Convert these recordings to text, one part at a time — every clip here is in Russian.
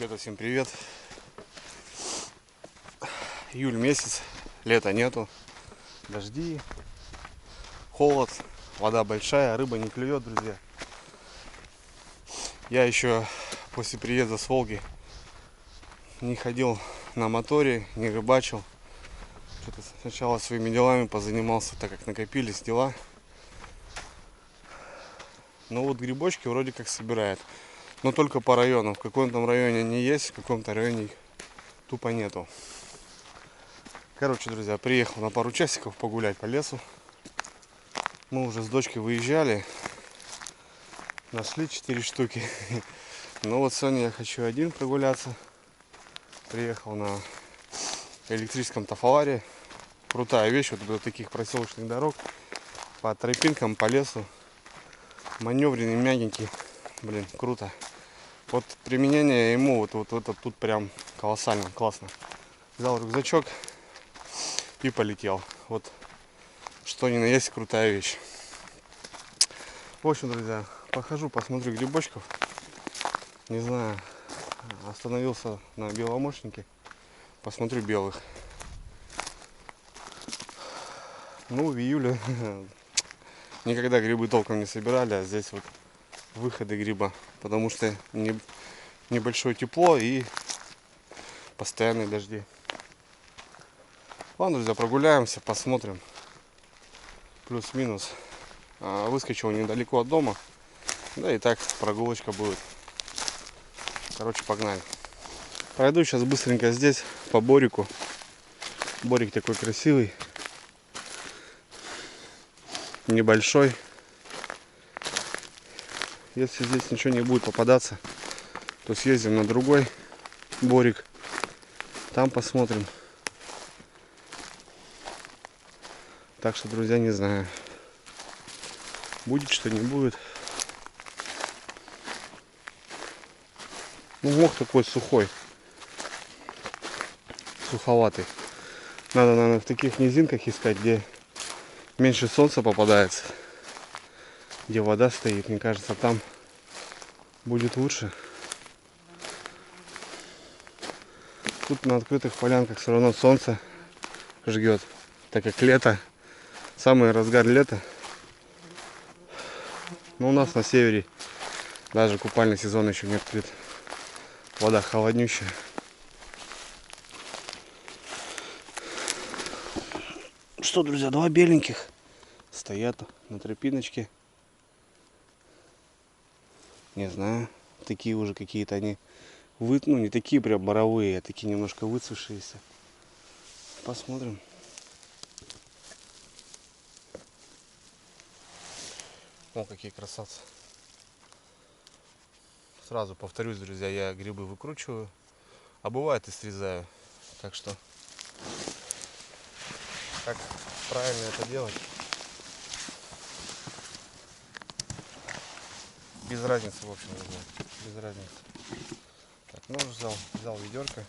Ребята, всем привет. Июль месяц, лета нету, дожди, холод, вода большая, рыба не клюет, друзья. Я еще после приезда с Волги не ходил на моторе, не рыбачил. Что-то сначала своими делами позанимался, так как накопились дела. Но вот грибочки вроде как собирают. Но только по районам. В каком-то районе они есть, в каком-то районе тупо нету. Короче, друзья, приехал на пару часиков погулять по лесу. Мы уже с дочкой выезжали. Нашли 4 штуки. Но вот сегодня я хочу один прогуляться. Приехал на электрическом тафаларе. Крутая вещь, вот до таких проселочных дорог. По тропинкам, по лесу. Маневренный, мягенький. Блин, круто. Вот применение ему вот это тут прям колоссально, классно. Взял рюкзачок и полетел. Вот что ни на есть крутая вещь. В общем, друзья, похожу, посмотрю грибочков. Не знаю, остановился на беломошнике. Посмотрю белых. Ну, в июле никогда грибы толком не собирали, а здесь вот выходы гриба. Потому что небольшое тепло и постоянные дожди. Ладно, друзья, прогуляемся, посмотрим. Плюс-минус. Выскочил недалеко от дома. Да и так прогулочка будет. Короче, погнали. Пройду сейчас быстренько здесь по Борику. Борик такой красивый. Небольшой. Если здесь ничего не будет попадаться, то съездим на другой Борик. Там посмотрим. Так что, друзья, не знаю. Будет, что не будет. Ну, мох такой сухой. Суховатый. Надо, наверное, в таких низинках искать, где меньше солнца попадается. Где вода стоит. Мне кажется, там будет лучше. Тут на открытых полянках все равно солнце жгет. Так как лето. Самый разгар лета. Но у нас на севере даже купальный сезон еще не открыт. Вода холоднющая. Что, друзья, два беленьких стоят на тропиночке. Не знаю, такие уже какие-то они, ну не такие прям боровые, а такие немножко выцвевшиеся. Посмотрим. О, какие красавцы. Сразу повторюсь, друзья, я грибы выкручиваю, а бывает и срезаю. Так что, как правильно это делать? Без разницы, в общем, друзья, без разницы. Так, нож взял ведерко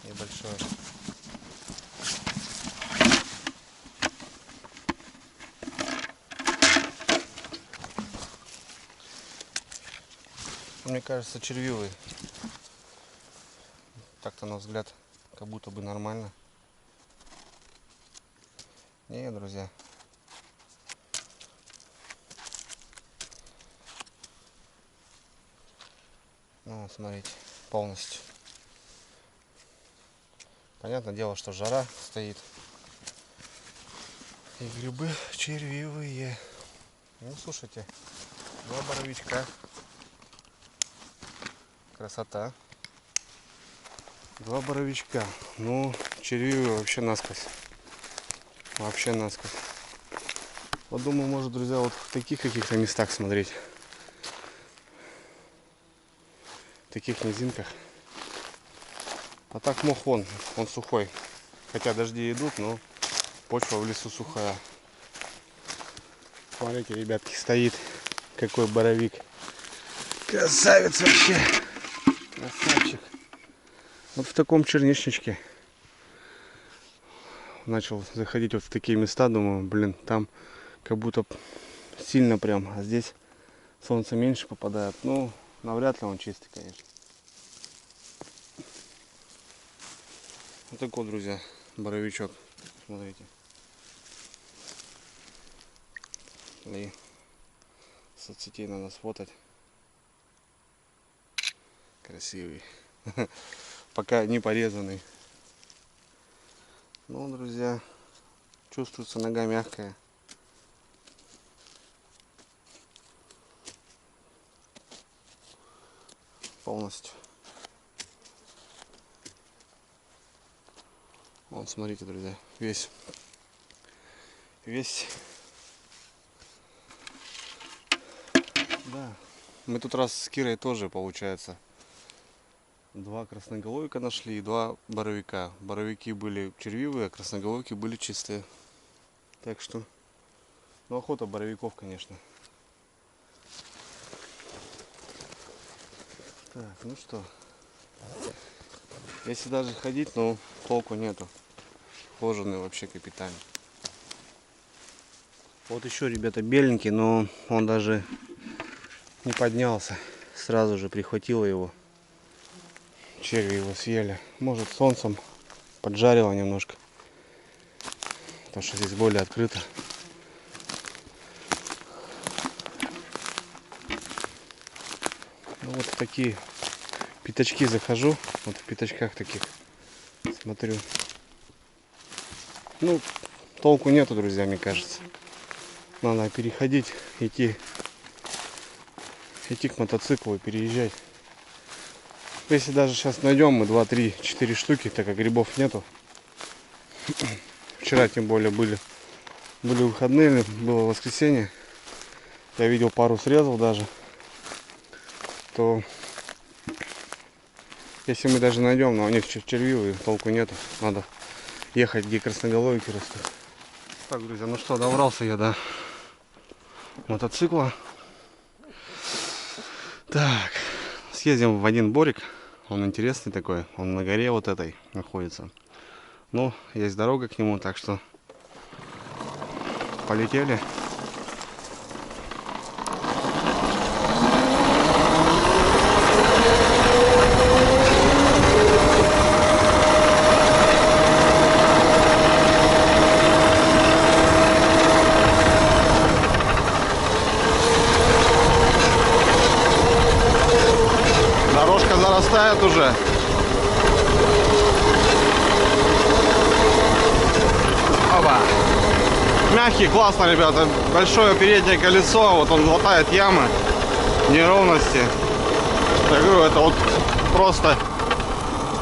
небольшое. Мне кажется, червивый. Так-то на взгляд, как будто бы нормально. Не, друзья. Ну, смотрите, полностью. Понятное дело, что жара стоит. И грибы червивые. Ну, слушайте, два боровичка. Красота. Два боровичка. Ну, червивые вообще насквозь. Вообще насквозь. Вот думаю, может, друзья, вот в таких каких-то местах смотреть. В таких низинках. А так мох он сухой. Хотя дожди идут, но почва в лесу сухая. Смотрите, ребятки, стоит какой боровик. Красавец вообще. Красавчик. Вот в таком черничничке. Начал заходить вот в такие места, думаю, блин, там как будто сильно прям, а здесь солнце меньше попадает. Ну, навряд ли он чистый, конечно. Вот такой, друзья, боровичок. Смотрите. И соцсетей надо сфотать. Красивый. Пока не порезанный. Ну, друзья, чувствуется нога мягкая. Полностью. Вот, смотрите, друзья, весь. Да. Мы тут раз с Кирой тоже, получается, 2 красноголовика нашли и 2 боровика. Боровики были червивые, а красноголовики были чистые. Так что, ну, охота боровиков, конечно. Так, ну что, если даже ходить, ну, толку нету. Кожаный вообще капитально. Вот еще, ребята, беленький, но он даже не поднялся. Сразу же прихватило его. Черви его съели. Может, солнцем поджарило немножко. Потому что здесь более открыто. Ну, вот в такие пятачки захожу. Вот в пятачках таких смотрю. Ну, толку нету, друзья, мне кажется. Надо переходить, идти к мотоциклу и переезжать. Если даже сейчас найдем мы 2, 3, 4 штуки, так как грибов нету. Вчера тем более были выходные, было воскресенье. Я видел, пару срезал даже. То если мы даже найдем, но они червивые, толку нету. Надо ехать, где красноголовики растут. Так, друзья, ну что, добрался я до мотоцикла. Так, съездим в один борик. Он интересный такой, он на горе вот этой находится. Ну, есть дорога к нему, так что полетели. Дорожка зарастает уже. Оба. Мягкий, классно, ребята. Большое переднее колесо, вот он латает ямы, неровности. Я говорю, это вот просто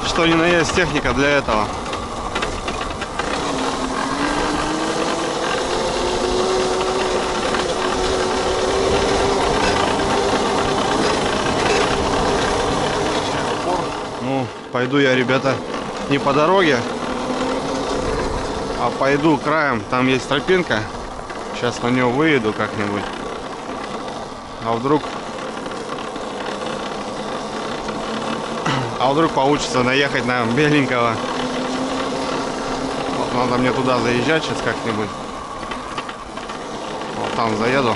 что ни на есть техника для этого. Ну, пойду я, ребята, не по дороге, а пойду краем. Там есть тропинка. Сейчас на нее выеду как-нибудь. А вдруг получится наехать на беленького. Вот надо мне туда заезжать сейчас как-нибудь. Вот там заеду.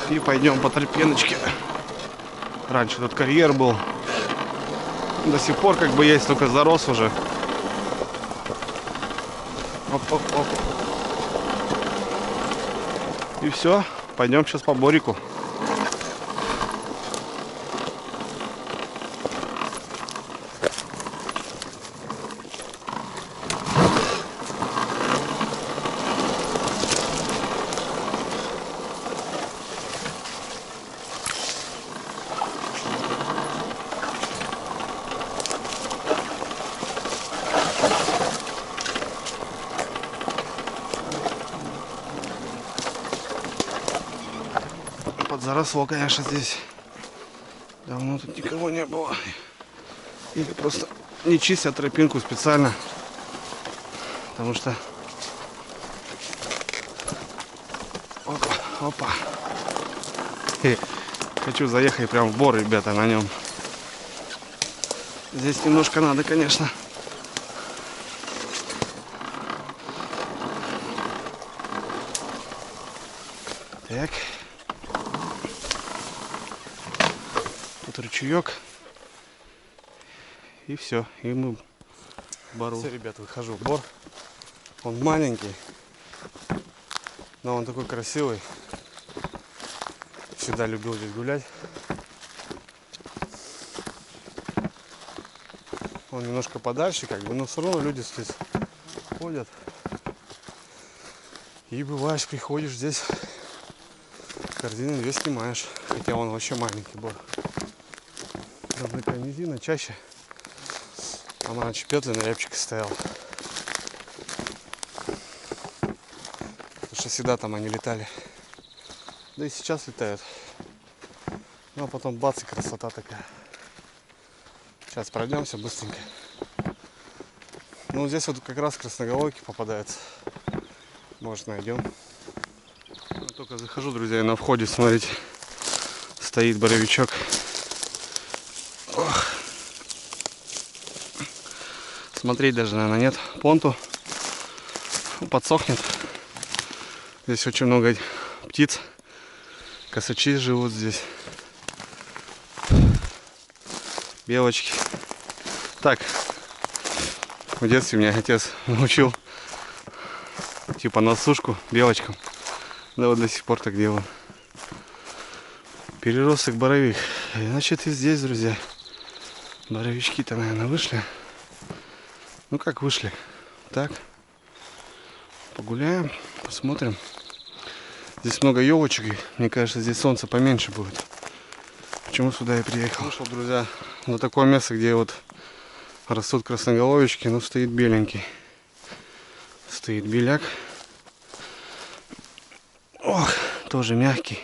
И пойдем по тропиночке. Раньше тут карьер был. До сих пор как бы есть, только зарос уже. Оп-оп-оп. И все. Пойдем сейчас по борику. Заросло, конечно, здесь. Давно тут никого не было. Или просто не чистят тропинку специально. Потому что... Опа, опа. Хочу заехать прям в бор, ребята, на нем. Здесь немножко надо, конечно. Так. Тут ручеек. И все. И мы в бору. Все, ребят, выхожу в бор. Он маленький. Но он такой красивый. Всегда любил здесь гулять. Он немножко подальше, как бы, но все равно люди здесь ходят. И бываешь, приходишь здесь, корзины 2 снимаешь. Хотя он вообще маленький бор. Там низина чаще. Там раньше петли на рябчике стоял. Потому что всегда там они летали. Да и сейчас летают. Ну а потом бац, и красота такая. Сейчас пройдемся быстренько. Ну здесь вот как раз красноголовики попадаются. Может, найдем. Я только захожу, друзья, и на входе, смотрите, стоит боровичок. Ох. Смотреть даже, наверное, нет. Понту. Подсохнет. Здесь очень много птиц. Косачи живут здесь. Белочки. Так. В детстве меня отец научил. Типа на сушку белочкам. Да вот до сих пор так делаю. Переросток боровик. Значит, и здесь, друзья, боровички-то, наверное, вышли. Ну как вышли? Так. Погуляем, посмотрим. Здесь много елочек. И, мне кажется, здесь солнце поменьше будет. Почему сюда я приехал? Вышел, друзья, на такое место, где вот растут красноголовички. Ну, стоит беленький. Стоит беляк. Ох, тоже мягкий.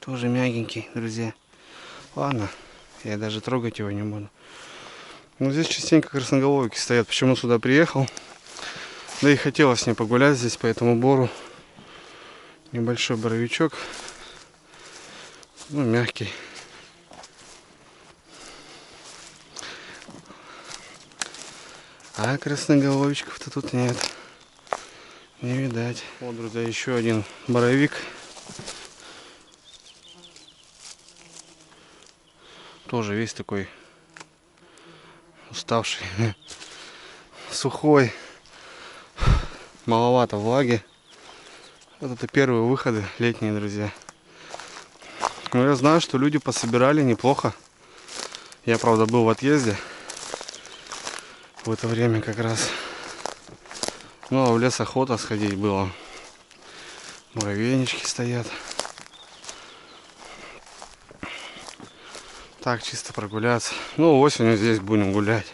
Тоже мягенький, друзья. Ладно, я даже трогать его не буду. Но здесь частенько красноголовики стоят. Почему сюда приехал? Да и хотелось с ней погулять здесь по этому бору. Небольшой боровичок. Ну, мягкий. А красноголовичков-то тут нет. Не видать. Вот, друзья, еще один боровик. Тоже весь такой уставший. Сухой. Маловато влаги. Вот это первые выходы летние, друзья. Но я знаю, что люди пособирали неплохо. Я, правда, был в отъезде в это время как раз. Ну, а в лес охота сходить было. Муравейнички стоят. Так, чисто прогуляться. Ну, осенью здесь будем гулять.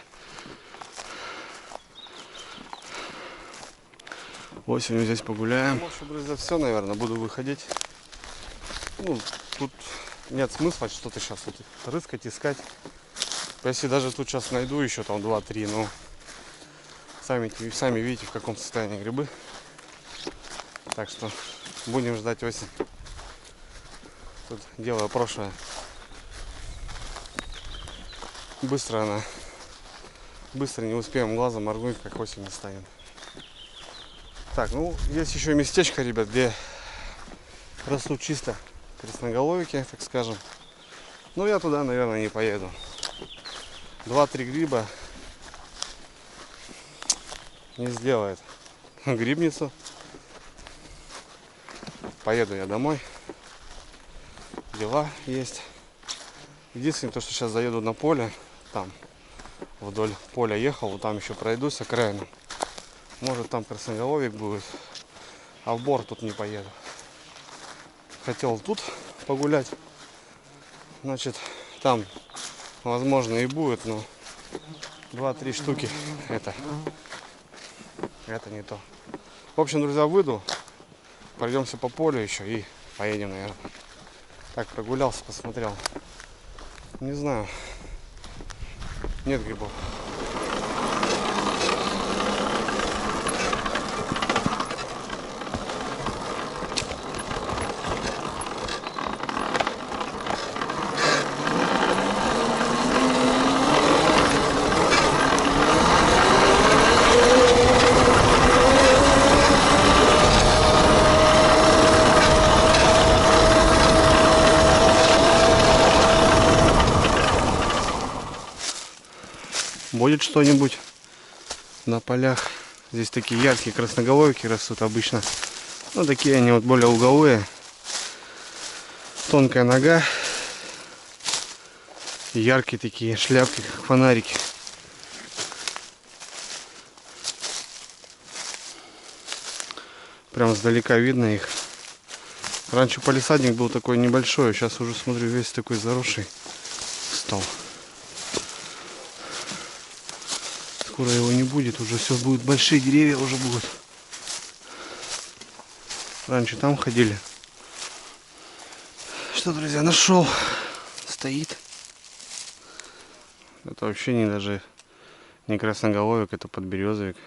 Осенью здесь погуляем. В общем, друзья, все, наверное, буду выходить. Ну, тут нет смысла что-то сейчас вот рыскать, искать. Если даже тут сейчас найду еще там 2-3, ну, сами видите, в каком состоянии грибы. Так что будем ждать осень. Тут дело прошлое. Быстро не успеем глазом моргнуть, как осень настанет. Так, ну, есть еще местечко, ребят, где растут чисто красноголовики, так скажем. Но я туда, наверное, не поеду. 2-3 гриба не сделает грибницу. Поеду я домой. Дела есть. Единственное, то, что сейчас заеду на поле. Там вдоль поля ехал, вот там еще пройдусь окраину. Может, там красноголовик будет. А в бор тут не поеду. Хотел тут погулять. Значит, там возможно и будет, но 2-3 штуки это не то. В общем, друзья, выйду. Пройдемся по полю еще и поедем, наверное. Так, прогулялся, посмотрел. Не знаю. Нет грибов. будет что-нибудь на полях. Здесь такие яркие красноголовики растут обычно. Ну, такие они вот более луговые. Тонкая нога. Яркие такие шляпки, как фонарики. Прям сдалека видно их. Раньше палисадник был такой небольшой, сейчас уже смотрю, весь такой заросший стал. Скоро его не будет, уже все будет, большие деревья уже будут. Раньше там ходили. Что, друзья, нашел. Стоит. Это вообще не даже не красноголовик, это подберезовик.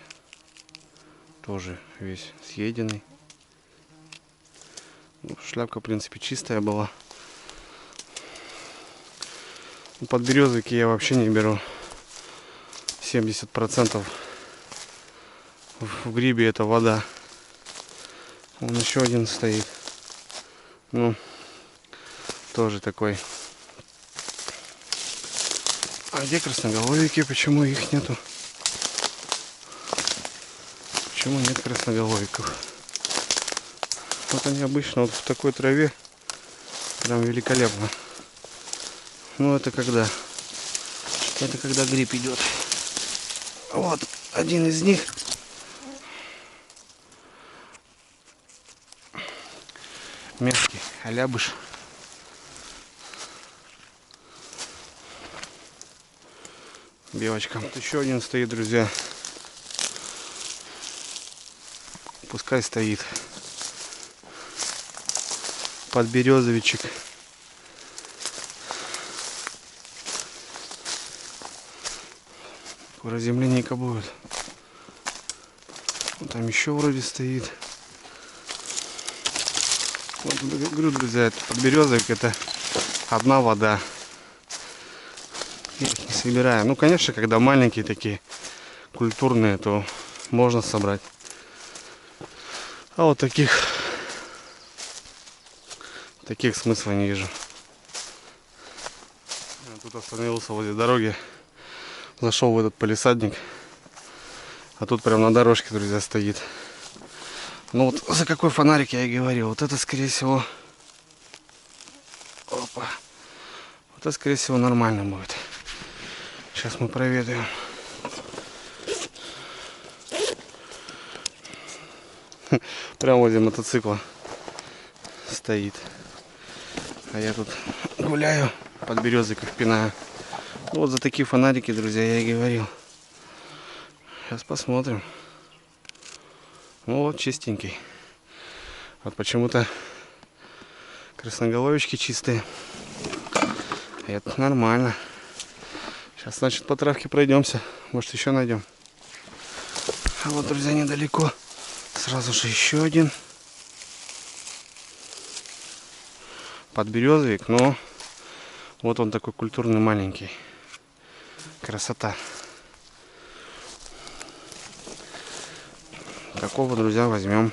Тоже весь съеденный. Шляпка, в принципе, чистая была. Подберезовики я вообще не беру. 70% в грибе это вода. Вон еще один стоит. Ну, тоже такой. А где красноголовики? Почему их нету? Почему нет красноголовиков? Вот они обычно вот в такой траве прям великолепно. Ну это когда? Это когда гриб идет. Вот один из них. Мягкий, алябыш. Белочка. Вот еще один стоит, друзья. Пускай стоит. Подберезовичек. Скоро земляника будет. Вот там еще вроде стоит. Вот, говорю, друзья, это подберезовик, это одна вода. Я их не собираю. Ну, конечно, когда маленькие такие, культурные, то можно собрать. А вот таких смысла не вижу. Я тут остановился возле дороги. Зашел в этот палисадник. А тут прям на дорожке, друзья, стоит. Ну вот за какой фонарик я и говорил. Вот это, скорее всего... Опа. Вот это, скорее всего, нормально будет. Сейчас мы проведаем. Прямо возле мотоцикла стоит. А я тут гуляю, под березиков пинаю. Ну, вот за такие фонарики, друзья, я и говорил. Сейчас посмотрим. Ну вот, чистенький. Вот почему-то красноголовички чистые. Это нормально. Сейчас, значит, по травке пройдемся. Может, еще найдем. А вот, друзья, недалеко. Сразу же еще один. Подберезовик, но вот он такой культурный, маленький. Красота. Такого, друзья, возьмем.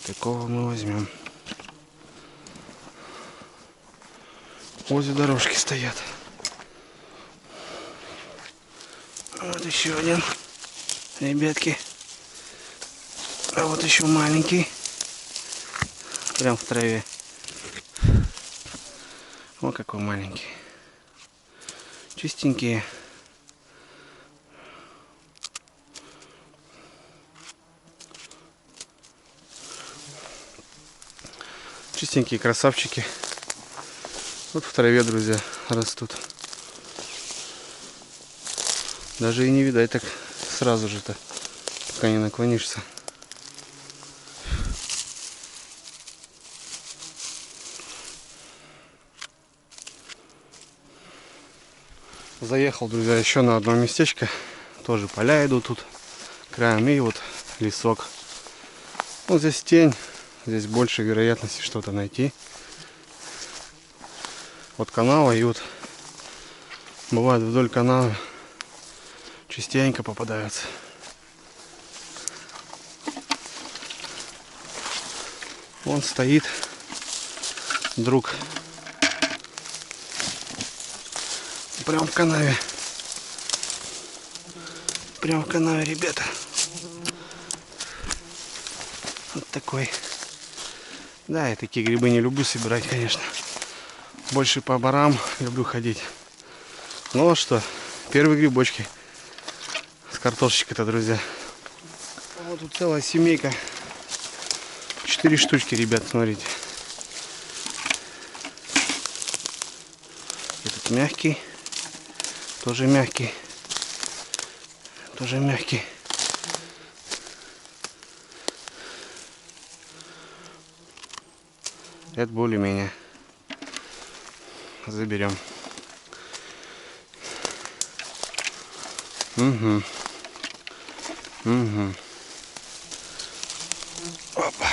Такого мы возьмем. Возле дорожки стоят. Вот еще один. Ребятки. А вот еще маленький. Прям в траве. Вот какой маленький. Чистенькие. Чистенькие красавчики. Вот в траве, друзья, растут. Даже и не видать так сразу же-то, пока не наклонишься. Заехал, друзья, еще на одно местечко. Тоже поля идут тут краем, и вот лесок. Вот здесь тень, здесь больше вероятности что-то найти. Вот канава, и вот бывает вдоль канала частенько попадаются. Он стоит, друг. прям в канаве. Прям в канаве, ребята. Вот такой. Да, я такие грибы не люблю собирать, конечно. Больше по барам люблю ходить. Ну что, первые грибочки с картошечкой-то, друзья. Вот тут целая семейка. 4 штучки, ребят, смотрите. Этот мягкий. Тоже мягкий. Тоже мягкий. Это более-менее. Заберем. Угу. Угу. Опа.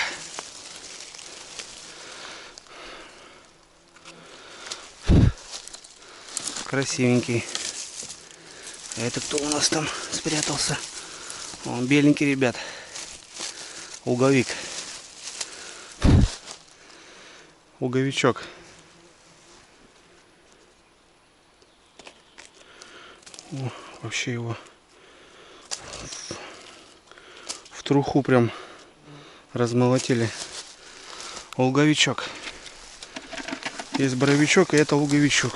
Красивенький. А это кто у нас там спрятался? Он беленький, ребят. Луговик. Луговичок. О, вообще его в труху прям размолотили. Луговичок. Есть боровичок, и это луговичок.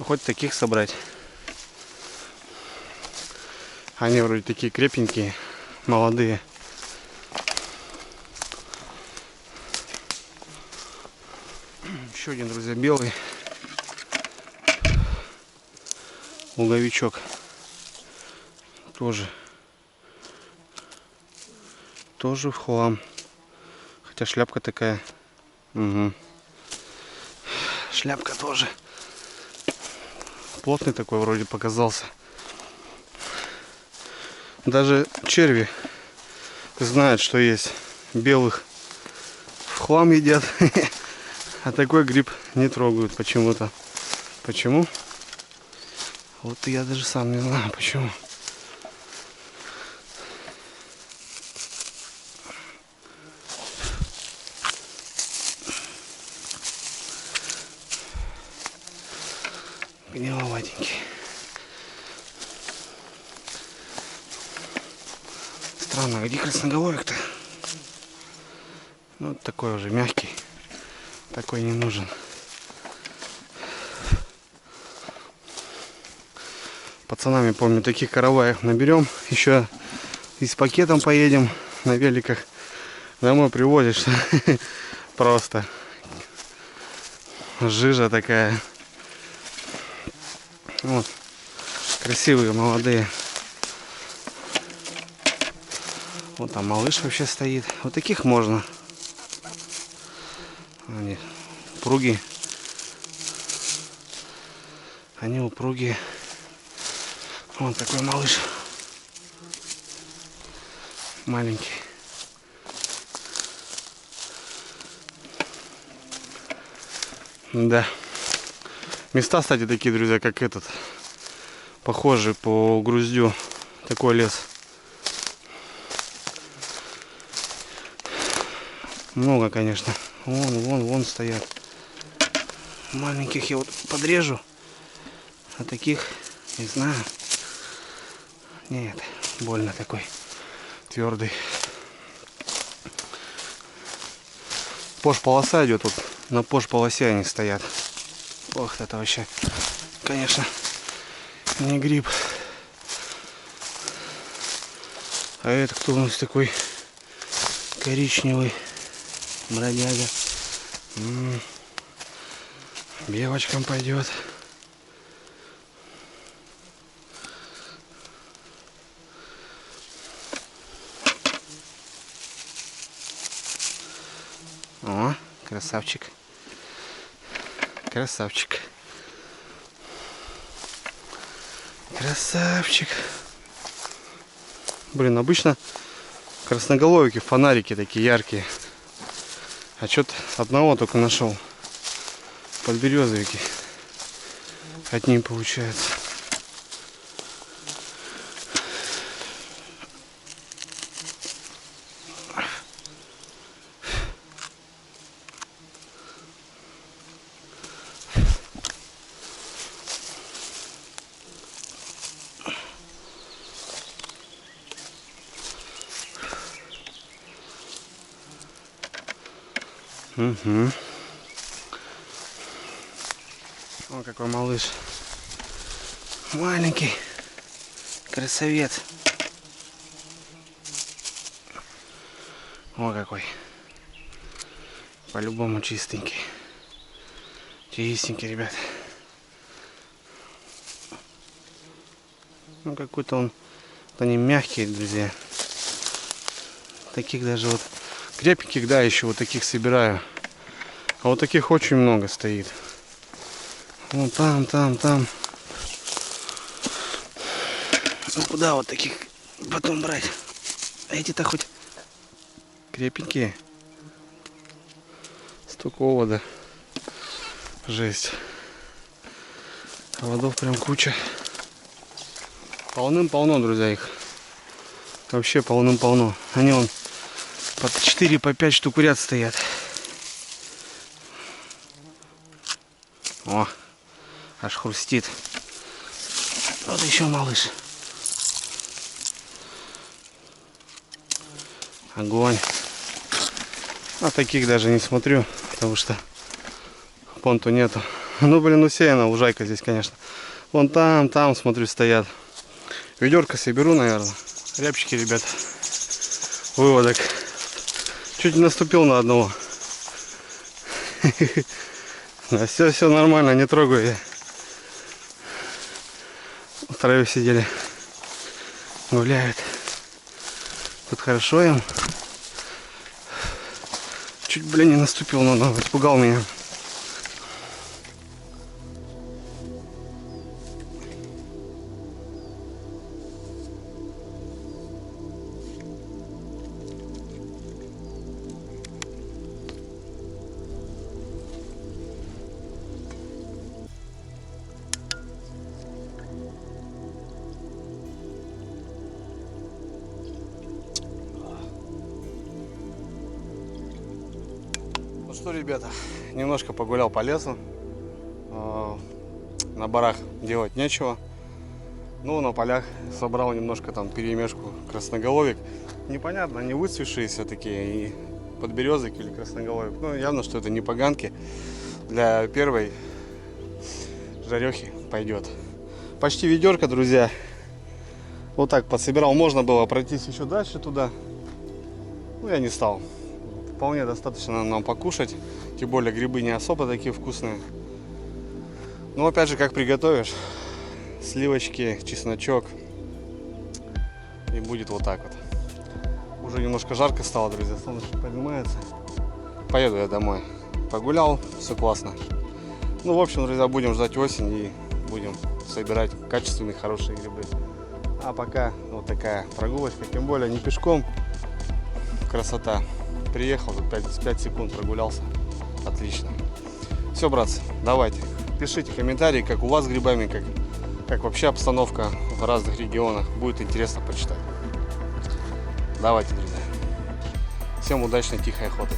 Хоть таких собрать. Они вроде такие крепенькие, молодые. Еще один, друзья, белый луговичок. Тоже в хлам. Хотя шляпка такая. Угу. Шляпка тоже. Плотный такой вроде показался. Даже черви знают, что есть. Белых в хлам едят. А такой гриб не трогают почему-то. Почему? Вот я даже сам не знаю почему. Гниловатенький. Странно, где красноголовик-то? Ну, вот такой уже мягкий. Такой не нужен. Пацанами, помню, таких караваев наберем. Еще и с пакетом поедем на великах. Домой привозишь. Просто жижа такая. Вот. Красивые, молодые. Вот там малыш вообще стоит. Вот таких можно. Они упругие. Они упругие. Вот такой малыш. Маленький. Да. Места, кстати, такие, друзья, как этот. Похожие по груздю. Такой лес. Много, конечно. Вон стоят. Маленьких я вот подрежу. А таких, не знаю. Нет, больно такой. Твердый. Пош-полоса идет тут. На пош-полосе они стоят. Ох, это вообще, конечно, не гриб. А это кто у нас такой коричневый бродяга? Девочкам пойдет. О, красавчик. Красавчик. Красавчик. Блин, обычно красноголовики, фонарики такие яркие. А что-то одного только нашел. Подберезовики. Одни получается. Угу. О, какой малыш. Маленький. Красавец. О, какой. По-любому чистенький. Чистенький, ребят. Ну, какой-то он... Они мягкие, друзья. Таких даже вот... Крепких, да, еще вот таких собираю. А вот таких очень много стоит. Вон там. Ну, куда вот таких потом брать? Эти-то хоть крепенькие. Столько овода. Жесть. Оводов прям куча. Полным-полно, друзья, их. Вообще полным-полно. Они вон по 4, по 5 штук в ряд стоят. О, аж хрустит. Вот еще малыш. Огонь. А таких даже не смотрю, потому что понту нету. Ну, блин, усеяна лужайка здесь, конечно. Вон там, смотрю, стоят. Ведерко соберу, наверное. Рябчики, ребят. Выводок. Чуть не наступил на одного. Все нормально, не трогаю я. В траве сидели. Гуляют. Тут хорошо им. Чуть, блин, не наступил на одного. Испугал меня. Ну что, ребята, немножко погулял по лесу. На барах делать нечего. Ну, на полях собрал немножко там перемешку красноголовик. Непонятно, они выцветшиеся такие, и подберезок или красноголовик. Ну, явно, что это не поганки. Для первой жарехи пойдет. Почти ведерко, друзья. Вот так подсобирал. Можно было пройтись еще дальше туда. Ну, я не стал. Вполне достаточно нам покушать. Тем более грибы не особо такие вкусные. Но опять же, как приготовишь. Сливочки, чесночок. И будет вот так вот. Уже немножко жарко стало, друзья. Солнышко поднимается. Поеду я домой. Погулял, все классно. Ну, в общем, друзья, будем ждать осень и будем собирать качественные, хорошие грибы. А пока вот такая прогулочка. Тем более не пешком. Красота. Приехал, 5 секунд прогулялся. Отлично. Все, братцы, давайте. Пишите комментарии, как у вас с грибами, как вообще обстановка в разных регионах. Будет интересно почитать. Давайте, друзья. Всем удачной, тихой охоты.